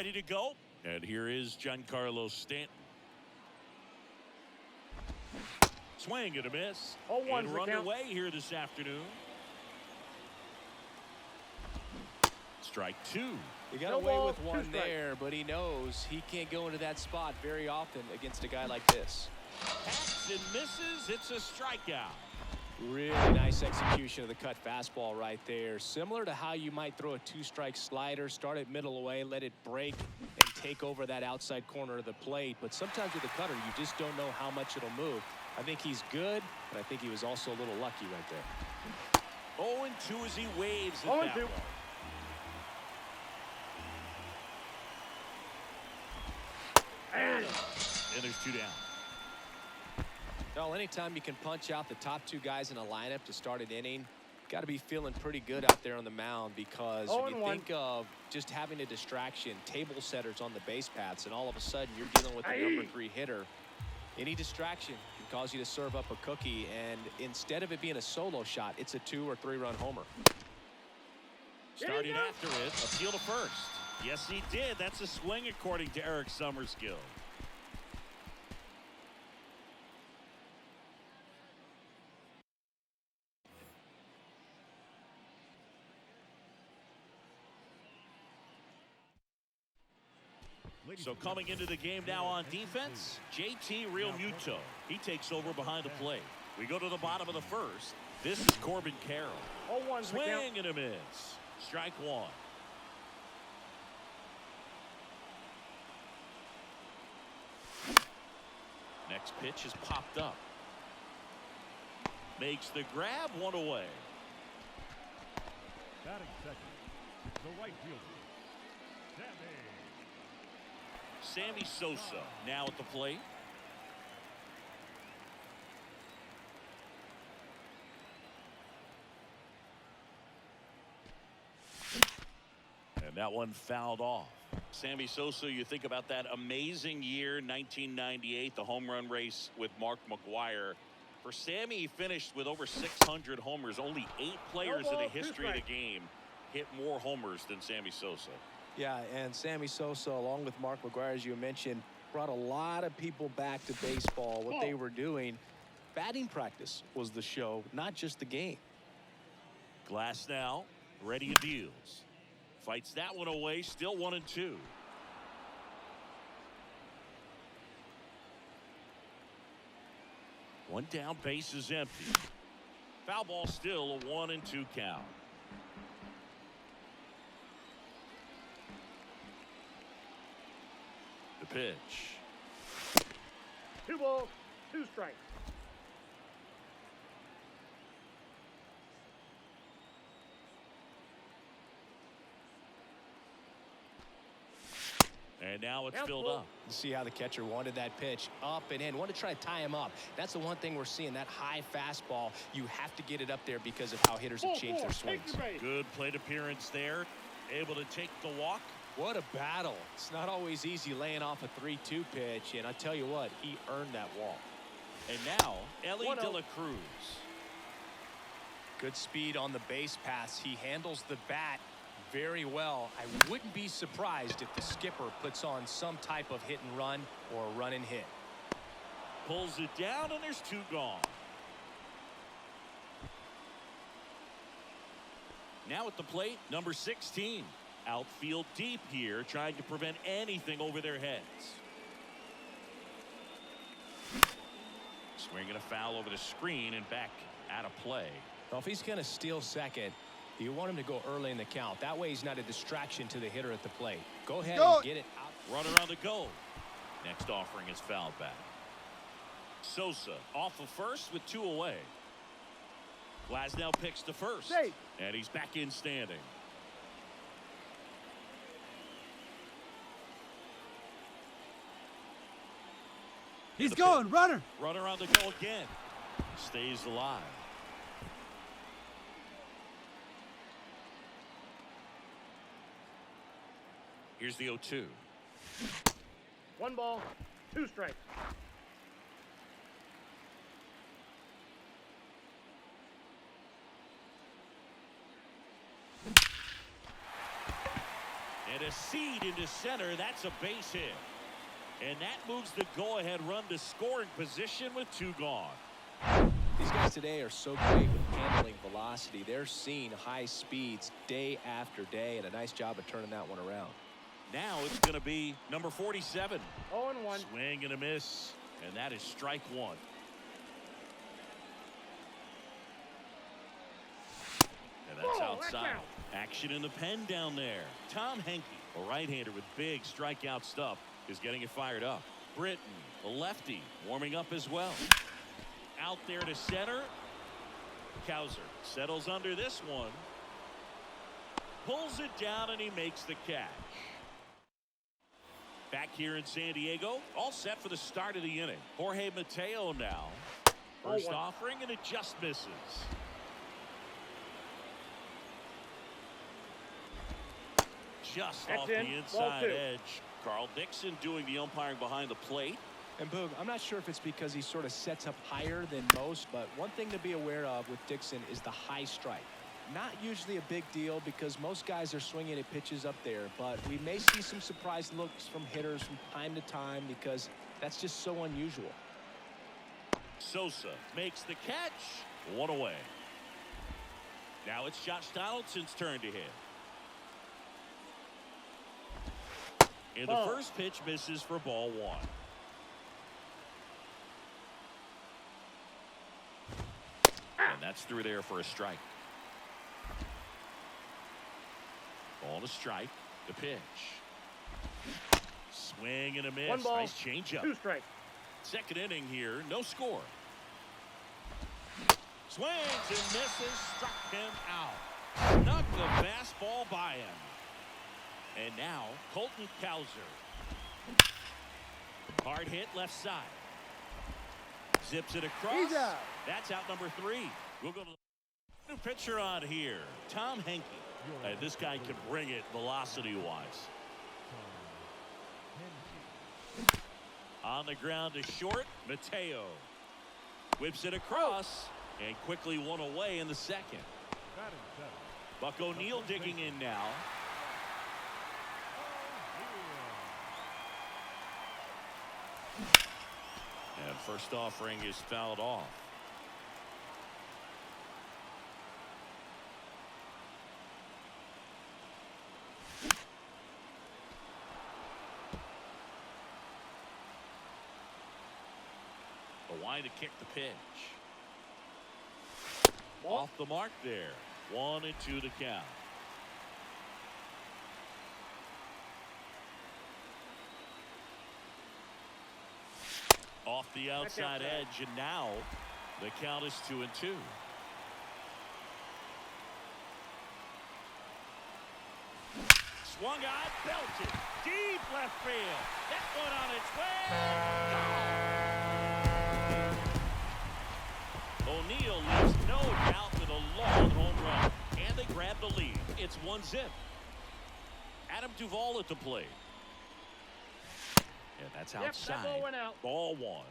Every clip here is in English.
ready to go. And here is Giancarlo Stanton. Swing and a miss. And run away here this afternoon. Strike two. He got away with one there, but he knows he can't go into that spot very often against a guy like this. Hacks and misses. It's a strikeout. Really nice execution of the cut fastball right there. Similar to how you might throw a two-strike slider, start it middle away, let it break, and take over that outside corner of the plate. But sometimes with the cutter, you just don't know how much it'll move. I think he's good, but I think he was also a little lucky right there. 0-2 as he waves at that one. And there's two down. Well, anytime you can punch out the top two guys in a lineup to start an inning, got to be feeling pretty good out there on the mound, because if you think of just having a distraction, table setters on the base paths, and all of a sudden you're dealing with the number 3 hitter, any distraction can cause you to serve up a cookie, and instead of it being a solo shot, it's a 2- or 3-run homer. Starting after it, appeal to first. Yes, he did. That's a swing according to Eric Summerskill. So coming into the game now on defense, JT Realmuto. He takes over behind the plate. We go to the bottom of the first. This is Corbin Carroll. 0-1 swing and a miss. Strike one. Next pitch is popped up. Makes the grab, one away. Batting second, the right fielder, Sammy Sosa now at the plate. And that one fouled off. Sammy Sosa, you think about that amazing year, 1998, the home run race with Mark McGwire. For Sammy, he finished with over 600 homers. Only 8 players in the history of the game hit more homers than Sammy Sosa. Yeah, and Sammy Sosa, along with Mark McGwire, as you mentioned, brought a lot of people back to baseball. What they were doing, batting practice was the show, not just the game. Glass now, ready and deals. Fights that one away, still 1-2. One down, base is empty. Foul ball, still a 1-2 count. The pitch. 2 balls, 2 strikes. And now it's filled up. You see how the catcher wanted that pitch up and in. Want to try to tie him up. That's the one thing we're seeing, that high fastball. You have to get it up there because of how hitters have changed their swings. Good plate appearance there. Able to take the walk. What a battle. It's not always easy laying off a 3-2 pitch, and I tell you what, he earned that walk. And now, Ellie De La Cruz. Good speed on the base pass. He handles the bat very well. I wouldn't be surprised if the skipper puts on some type of hit and run or a run and hit. Pulls it down, and there's 2 gone. Now at the plate, number 16. Outfield deep here, trying to prevent anything over their heads. Swinging a foul over the screen and back out of play. Well, if he's going to steal second, you want him to go early in the count. That way he's not a distraction to the hitter at the plate. Go ahead and get it out. Runner on the go. Next offering is fouled back. Sosa off of first with 2 away. Glasnow picks to first. Safe. And he's back in standing. He's going, runner. Runner on the go again. Stays alive. Here's the 0-2. 1 ball, 2 strikes. And And a seed into center. That's a base hit. And that moves the go-ahead run to scoring position with 2 gone. These guys today are so great with handling velocity. They're seeing high speeds day after day, and a nice job of turning that one around. Now it's going to be number 47. 0-1. Swing and a miss. And that is strike 1. And that's outside. Action in the pen down there. Tom Henke, a right-hander with big strikeout stuff, is getting it fired up. Britton, the lefty, warming up as well. Out there to center. Cowser settles under this one. Pulls it down and he makes the catch. Back here in San Diego, all set for the start of the inning. Jorge Mateo now. First offering and it just misses. Just off the inside edge. Carl Dixon doing the umpiring behind the plate. And Boog, I'm not sure if it's because he sort of sets up higher than most, but one thing to be aware of with Dixon is the high strike. Not usually a big deal because most guys are swinging at pitches up there, but we may see some surprise looks from hitters from time to time because that's just so unusual. Sosa makes the catch. 1 away. Now it's Josh Donaldson's turn to hit. And the first pitch misses for ball 1. And that's through there for a strike. Ball to strike. The pitch. Swing and a miss. 1 ball. Nice changeup. 2 strikes. Second inning here. No score. Swings and misses. Struck him out. Knocked the fastball by him. And now Colton Cowser. Hard hit left side. Zips it across. That's out number 3. We'll go to the new pitcher on here. Tom Henke. This guy can bring it velocity-wise. On the ground to short. Mateo. Whips it across. And quickly 1 away in the second. Buck O'Neil digging in now. And first offering is fouled off. The line to kick the pitch. Off the mark there. 1-2 to count. Off the outside edge, and now the count is 2-2. Swung on, belted, deep left field. That one on its way. O'Neal leaves no doubt with a long home run, and they grab the lead. It's 1-0. Adam Duvall at the plate. And that's outside. That ball went out. Ball 1.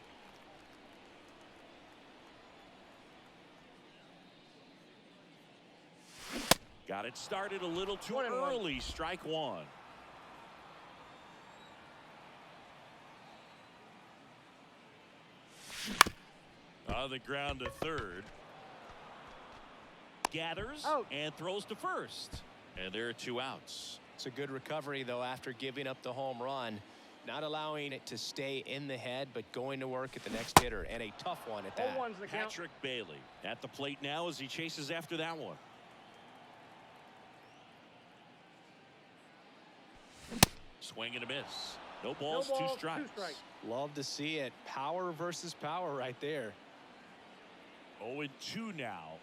Got it started a little too early. Strike 1. On the ground to third. Gathers and throws to first. And there are 2 outs. It's a good recovery, though, after giving up the home run. Not allowing it to stay in the head, but going to work at the next hitter, and a tough one at that. Patrick Bailey at the plate now as he chases after that one. Swing and a miss. No balls, 2 strikes. Love to see it. Power versus power right there. 0-2 now.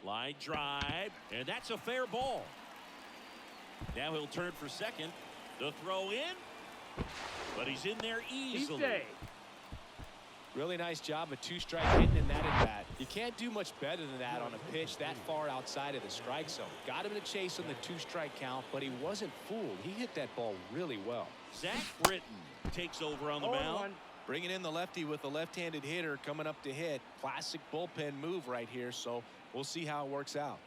Line drive, and that's a fair ball. Now he'll turn for second. The throw in, but he's in there easily. Really nice job of 2-strike hitting in that at bat. You can't do much better than that on a pitch that far outside of the strike zone. Got him to chase on the 2-strike count, but he wasn't fooled. He hit that ball really well. Zach Britton takes over on the mound. Bringing in the lefty with the left-handed hitter coming up to hit. Classic bullpen move right here, so we'll see how it works out.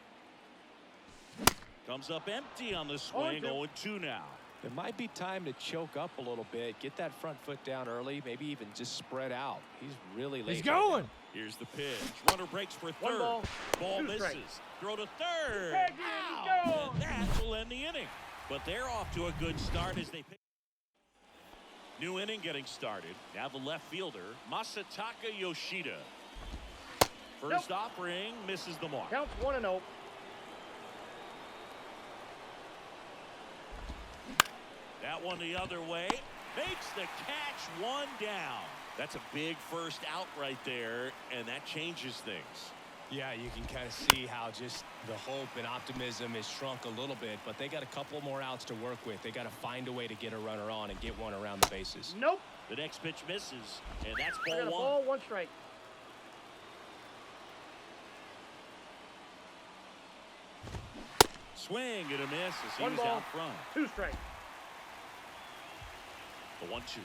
Comes up empty on the swing. 0-2 now. It might be time to choke up a little bit, get that front foot down early, maybe even just spread out. He's really late. He's going. Right. Here's the pitch. Runner breaks for third. One ball, Ball two misses. strikes. Throw to third. Tag in, he's Ow! gone. And that will end the inning. But they're off to a good start as they pick. New inning getting started. Now the left fielder, Masataka Yoshida. First offering misses the mark. Counts 1-0. That one the other way. Makes the catch, one down. That's a big first out right there, and that changes things. Yeah, you can kind of see how just the hope and optimism has shrunk a little bit, but they got a couple more outs to work with. They got to find a way to get a runner on and get one around the bases. Nope. The next pitch misses, and that's I got a ball ball, one. 1 strike. Swing and a miss as he One was ball, out front. 2 strikes. The 1-2.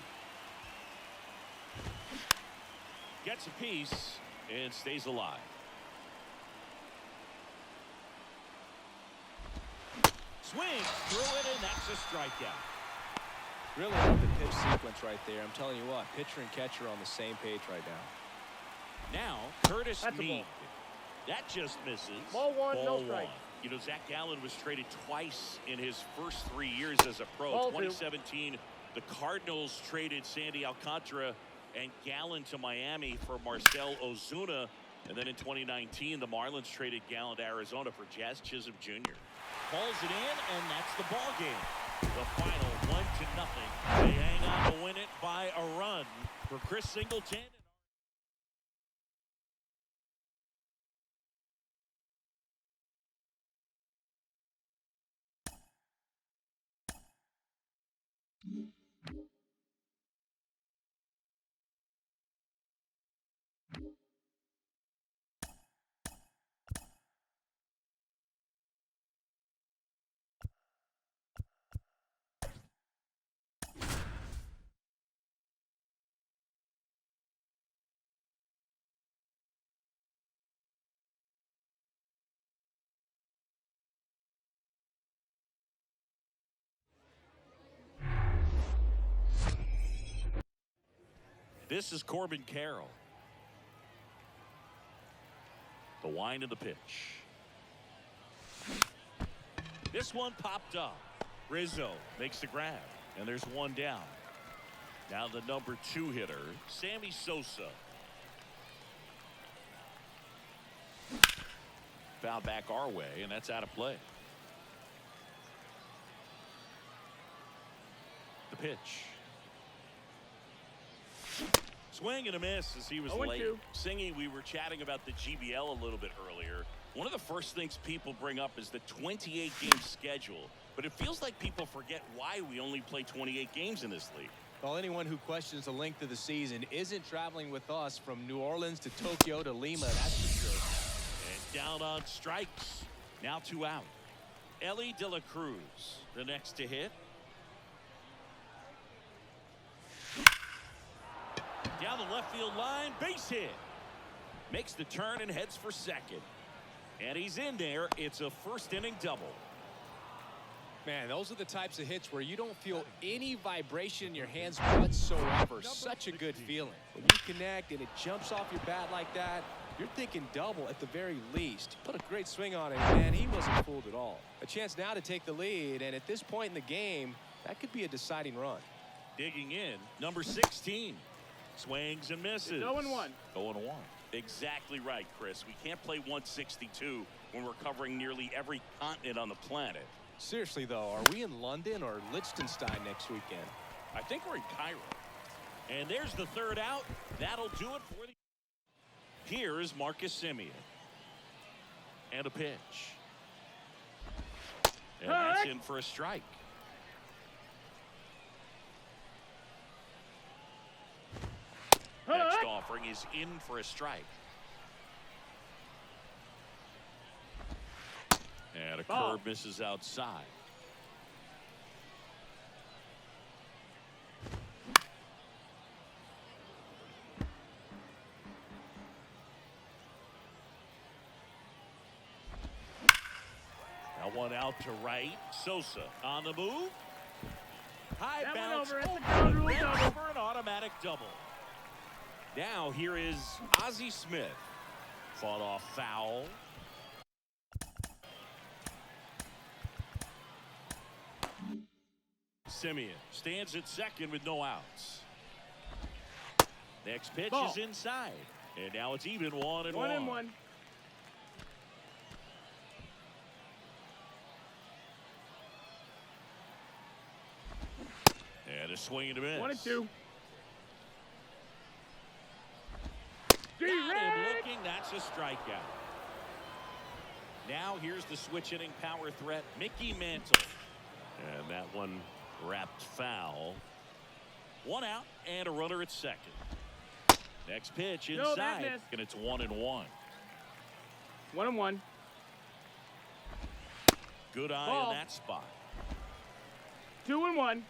Gets a piece and stays alive. Swings through it, and that's a strikeout. Really love the pitch sequence right there. I'm telling you what, pitcher and catcher on the same page right now. Now, Curtis That's a Mead. ball. That just misses. Ball one, no Ball strike. one. You know, Zach Gallen was traded twice in his first 3 years as a pro. Ball 2017, the Cardinals traded Sandy Alcantara and Gallen to Miami for Marcell Ozuna. And then in 2019, the Marlins traded Gallen to Arizona for Jazz Chisholm Jr. Calls it in, and that's the ball game. The final 1-0. They hang on to win it by a run for Chris Singleton. This is Corbin Carroll. The wind of the pitch. This one popped up. Rizzo makes the grab, and there's one down. Now the number 2 hitter, Sammy Sosa. Foul back our way, and that's out of play. The pitch. Swing and a miss as he was 0-2. late. Singy, we were chatting about the GBL a little bit earlier. One of the first things people bring up is the 28-game schedule. But it feels like people forget why we only play 28 games in this league. Well, anyone who questions the length of the season isn't traveling with us from New Orleans to Tokyo to Lima, that's for sure. And down on strikes. Now 2 out. Ellie De La Cruz, the next to hit. Down the left field line, base hit. Makes the turn and heads for second. And he's in there. It's a first inning double. Man, those are the types of hits where you don't feel any vibration in your hands whatsoever. Such a good feeling. When you connect and it jumps off your bat like that, you're thinking double at the very least. Put a great swing on it, and he wasn't fooled at all. A chance now to take the lead, and at this point in the game, that could be a deciding run. Digging in, number 16. Swings and misses. 0-1. 0-1. Exactly right, Chris. We can't play 162 when we're covering nearly every continent on the planet. Seriously, though, are we in London or Liechtenstein next weekend? I think we're in Cairo. And there's the third out. That'll do it for the... Here is Marcus Semien. And a pitch. And that's in for a strike. Next offering is in for a strike. And a curve misses outside. Now Now one out to right. Sosa on the move. High That went bounce over. It's a over ground the rule fence double. for an automatic double. Now here is Ozzie Smith. Fought off foul. Simeon stands at second with no outs. Next pitch Ball. is inside. And now it's even 1-1. 1-1. And a swing and a miss. 1-2. Got him looking. That's a strikeout. Now here's the switch hitting power threat, Mickey Mantle. And that one wrapped foul. One out and a runner at second. Next pitch No, that inside. missed. And it's 1-1. 1-1. Good eye Ball. in that spot. 2-1.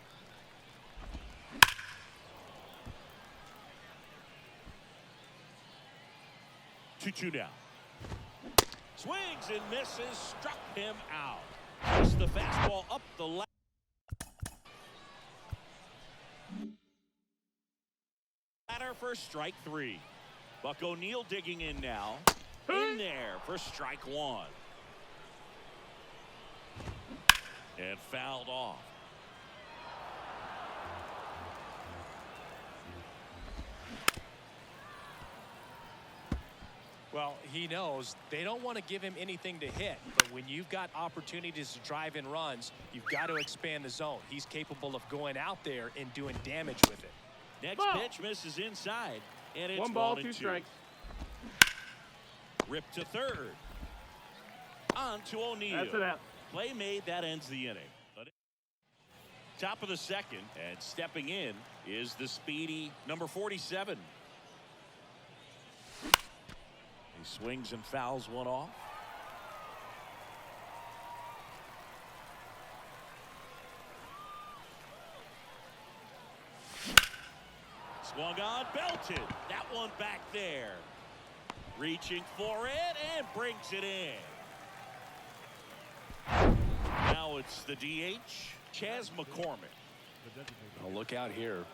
Two down. Swings and misses. Struck him out. Just the fastball up the left. Ladder for strike three. Buck O'Neil digging in now. In there for strike one. And fouled off. Well, he knows they don't want to give him anything to hit, but when you've got opportunities to drive in runs, you've got to expand the zone. He's capable of going out there and doing damage with it. Next Ball. pitch misses inside, and it's 1 ball, 1-2. 2 strikes. Ripped to third. On to O'Neil. That's it out. Play made, that ends the inning. Top of the second, and stepping in is the speedy number 47. He swings and fouls one off. Swung on, belted. That one back there. Reaching for it and brings it in. Now it's the DH, Chas McCormick. Well, look out here.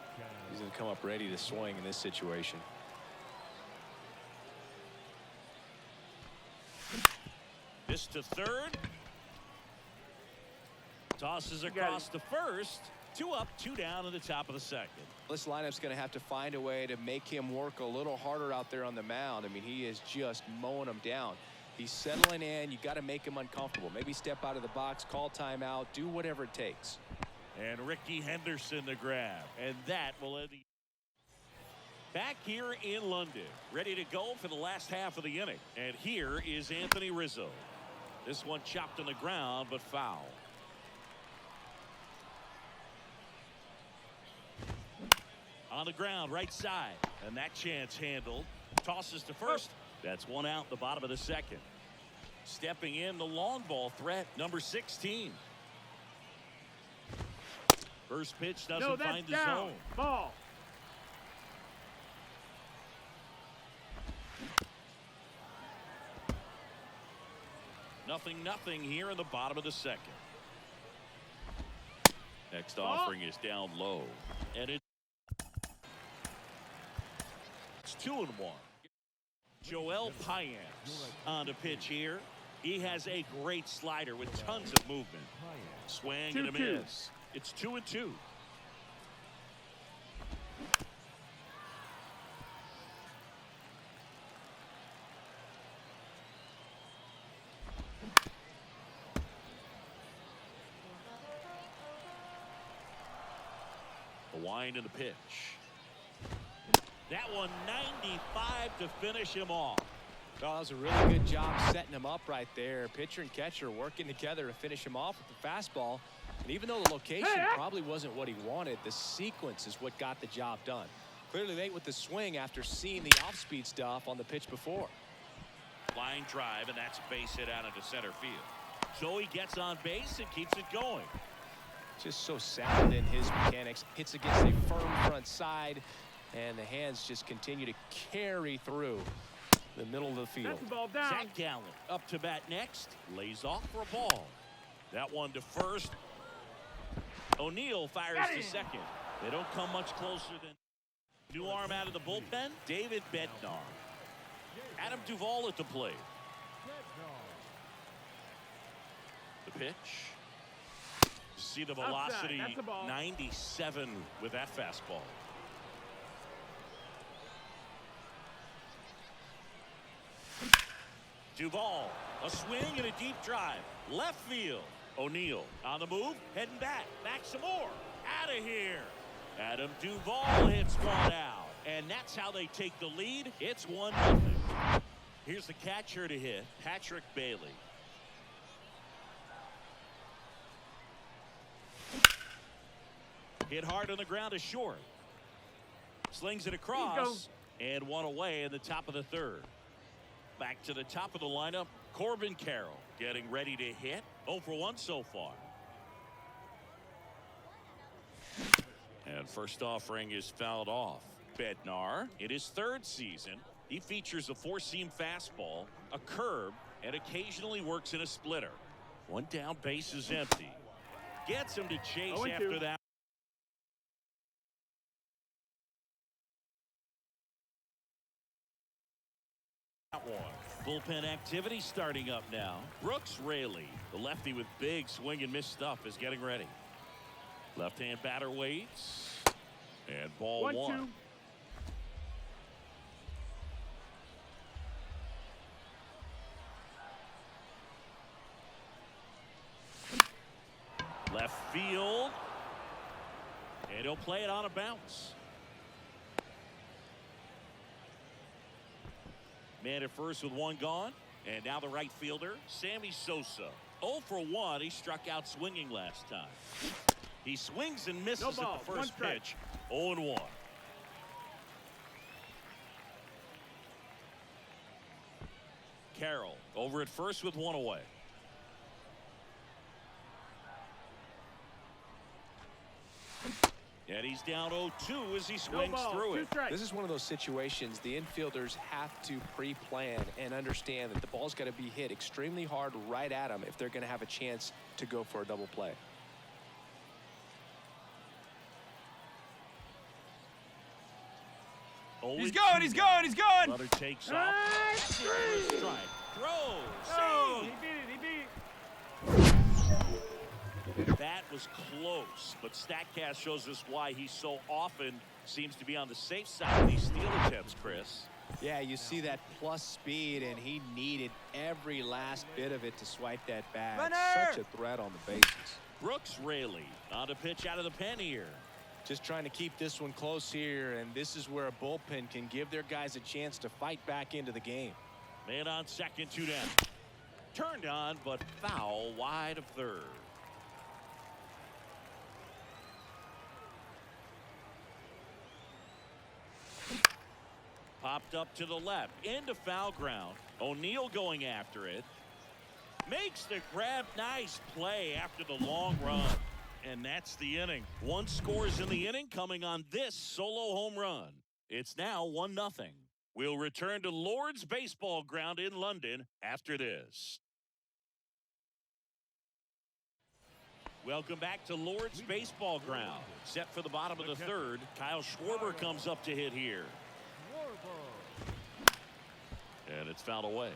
He's going to come up ready to swing in this situation. This to third. Tosses across to first. 2 up, 2 down in the top of the second. This lineup's going to have to find a way to make him work a little harder out there on the mound. I mean, he is just mowing them down. He's settling in. You got to make him uncomfortable. Maybe step out of the box, call timeout, do whatever it takes. And Ricky Henderson the grab. And that will end the. Back here in London, ready to go for the last half of the inning. And here is Anthony Rizzo. This one chopped on the ground, but foul. On the ground, right side. And that chance handled. Tosses to first. That's one out, the bottom of the second. Stepping in, the long ball threat, number 16. First pitch doesn't No, that's find the down. zone. Ball. Nothing here in the bottom of the second. Next Ball. offering is down low. And it's 2-1. Joel Payamps on the pitch here. He has a great slider with tons of movement. Swing and a 2-2. miss. It's 2-2. The wind and the pitch. That one 95 to finish him off. Oh, that was a really good job setting him up right there. Pitcher and catcher working together to finish him off with the fastball. And even though the location probably wasn't what he wanted, the sequence is what got the job done. Clearly late with the swing after seeing the off-speed stuff on the pitch before. Line drive, and that's base hit out into center field. So he gets on base and keeps it going. Just so sound in his mechanics. Hits against a firm front side, and the hands just continue to carry through the middle of the field. That's the ball down. Zach Gallen up to bat next. Lays off for a ball. That one to first. O'Neill fires to second. They don't come much closer than new arm out of the bullpen. David Bednar. Adam Duvall at the plate. The pitch. See the velocity, 97 with that fastball. Duvall, a swing and a deep drive. Left field. O'Neill on the move, heading back some more. Out of here. Adam Duvall hits one out. And that's how they take the lead. It's 1-0. Here's the catcher to hit, Patrick Bailey. Hit hard on the ground to short. Slings it across. And one away in the top of the third. Back to the top of the lineup, Corbin Carroll getting ready to hit. 0 for 1 so far. And first offering is fouled off. Bednar, in his third season, he features a four-seam fastball, a curve, and occasionally works in a splitter. One down, base is empty. Gets him to chase after that. Bullpen activity starting up now. Brooks Raley, the lefty with big swing and miss stuff, is getting ready. Left-hand batter waits. And ball one. Left field. And he'll play it on a bounce. Man at first with one gone. And now the right fielder, Sammy Sosa. 0 for 1. He struck out swinging last time. He swings and misses at the first pitch. 0-1. Carroll over at first with one away. And he's down 0-2 as he swings through it. This is one of those situations the infielders have to pre-plan and understand that the ball's got to be hit extremely hard right at them if they're going to have a chance to go for a double play. He's going, he's going, he's going. Runner takes off. Strike. Throw. Oh, Save. he beat it. That was close, but StatCast shows us why he so often seems to be on the safe side of these steal attempts, Chris. Yeah, you see that plus speed, and he needed every last bit of it to swipe that bag. Runner! Such a threat on the bases. Brooks Raley on to pitch out of the pen here. Just trying to keep this one close here, and this is where a bullpen can give their guys a chance to fight back into the game. Man on second, 2 down. Turned on, but foul wide of third. Popped up to the left, into foul ground. O'Neill going after it. Makes the grab. Nice play after the long run. And that's the inning. One scores in the inning coming on this solo home run. It's now 1-0. We'll return to Lord's Baseball Ground in London after this. Welcome back to Lord's Baseball Ground. Set for the bottom of the third. Kyle Schwarber comes up to hit here. And it's fouled away.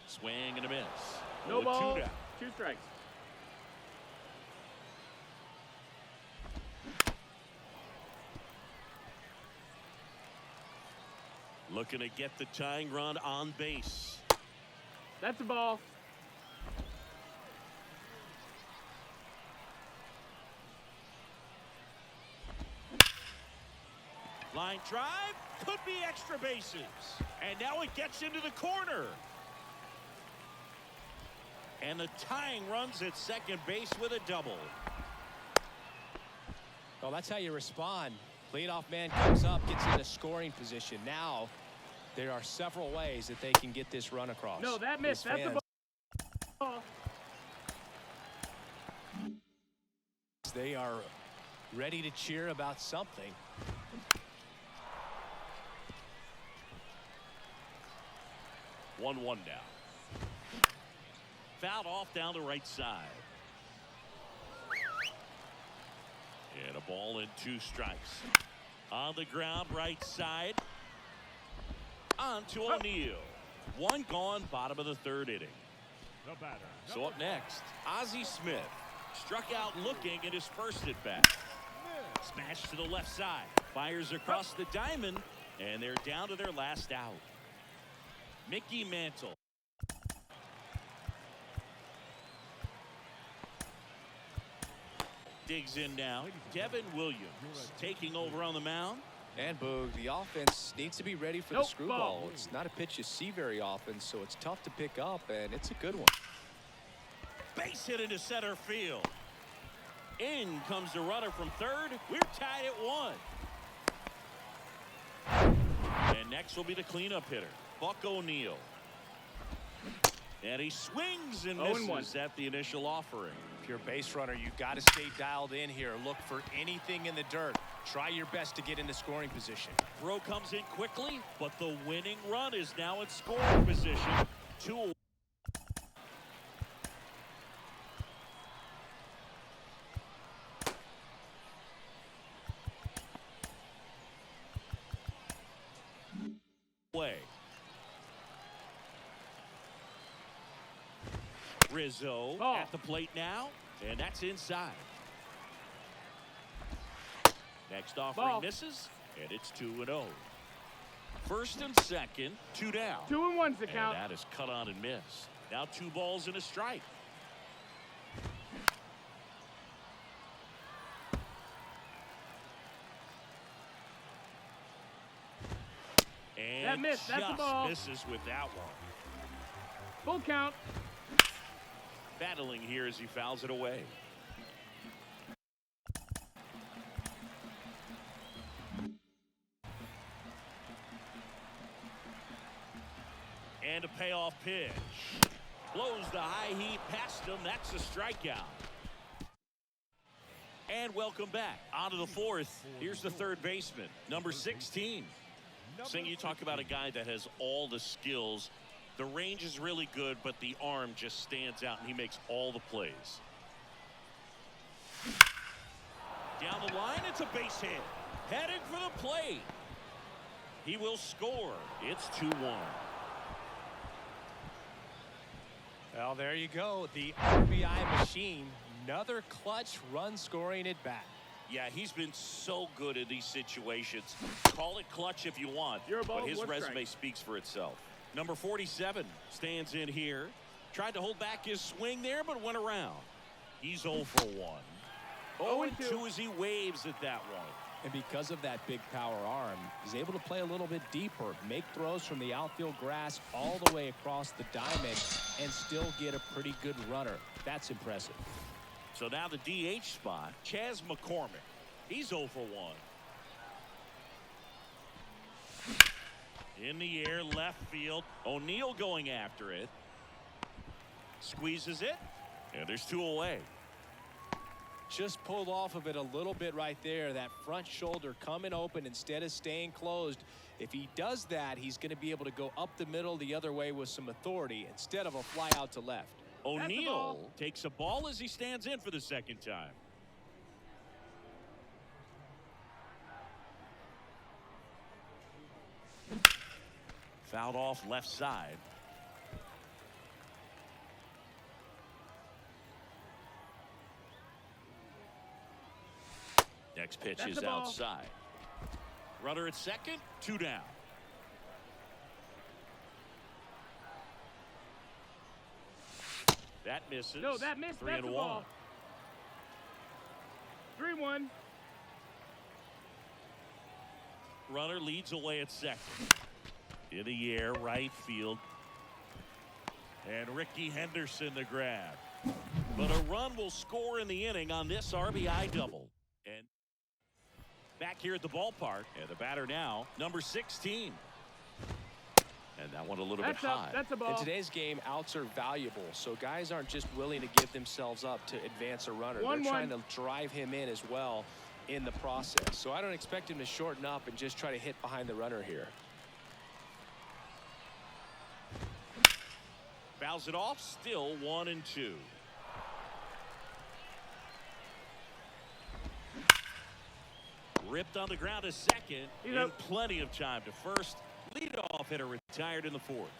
Swing and a miss. No ball. 2 down. 2 strikes. Looking to get the tying run on base. That's a ball. Line drive. Could be extra bases. And now it gets into the corner. And the tying runs at second base with a double. Well, that's how you respond. Leadoff man comes up, gets into scoring position. Now, there are several ways that they can get this run across. No, that missed. That's a ball. They are ready to cheer about something. One down. Fouled off down the right side. And a ball and 2 strikes. On the ground, right side. On to O'Neill. 1 gone, bottom of the 3rd inning. The batter. So up next, Ozzie Smith. Struck out looking at his first at bat. Smash to the left side. Fires across the diamond. And they're down to their last out. Mickey Mantle. Digs in now. Devin Williams taking over on the mound. And Boog, the offense needs to be ready for the screwball. It's not a pitch you see very often, so it's tough to pick up, and it's a good one. Base hit into center field. In comes the runner from 3rd. We're tied at 1. And next will be the cleanup hitter, Buck O'Neill. And he swings and misses at the initial offering. If you're a base runner, you've got to stay dialed in here. Look for anything in the dirt. Try your best to get into scoring position. Throw comes in quickly, but the winning run is now in scoring position. 2 away. Rizzo at the plate now, and that's inside. Next offering misses, and it's 2-0. 1st and 2nd, 2 down. 2-1's the count. And that is cut on and missed. Now 2 balls and a strike. And that missed. That's the ball. Misses with that one. Full count. Battling here as he fouls it away. And a payoff pitch. Blows the high heat past him. That's a strikeout. And welcome back. On to the 4th. Here's the 3rd baseman, number 16. Sing, you talk about a guy that has all the skills. The range is really good, but the arm just stands out, and he makes all the plays. Down the line, it's a base hit. Heading for the plate. He will score. It's 2-1. Well, there you go. The RBI machine. Another clutch run scoring at bat. Yeah, he's been so good in these situations. Call it clutch if you want, but his resume speaks for itself. Number 47 stands in here. Tried to hold back his swing there, but went around. He's 0 for 1. 0-2 as he waves at that one. And because of that big power arm, he's able to play a little bit deeper, make throws from the outfield grass all the way across the diamond, and still get a pretty good runner. That's impressive. So now the DH spot, Chas McCormick. He's 0 for 1. In the air, left field. O'Neill going after it. Squeezes it. And there's 2 away. Just pulled off of it a little bit right there. That front shoulder coming open instead of staying closed. If he does that, he's going to be able to go up the middle the other way with some authority instead of a fly out to left. O'Neill takes a ball as he stands in for the 2nd time. Fouled off left side. Next pitch is outside. Runner at 2nd, 2 down. That misses. No, that missed. 3 That's and a 1. ball. 3-1. Runner leads away at 2nd. In the air, right field. And Ricky Henderson the grab. But a run will score in the inning on this RBI double. And back here at the ballpark, and the batter now, number 16. And that one a little That's bit high. up. That's a In ball. today's game, outs are valuable, so guys aren't just willing to give themselves up to advance a runner. They're trying to drive him in as well in the process. So I don't expect him to shorten up and just try to hit behind the runner here. Fouls it off. Still 1-2. Ripped on the ground to second. He's and up. Plenty of time to first. Leadoff hitter retired in the fourth.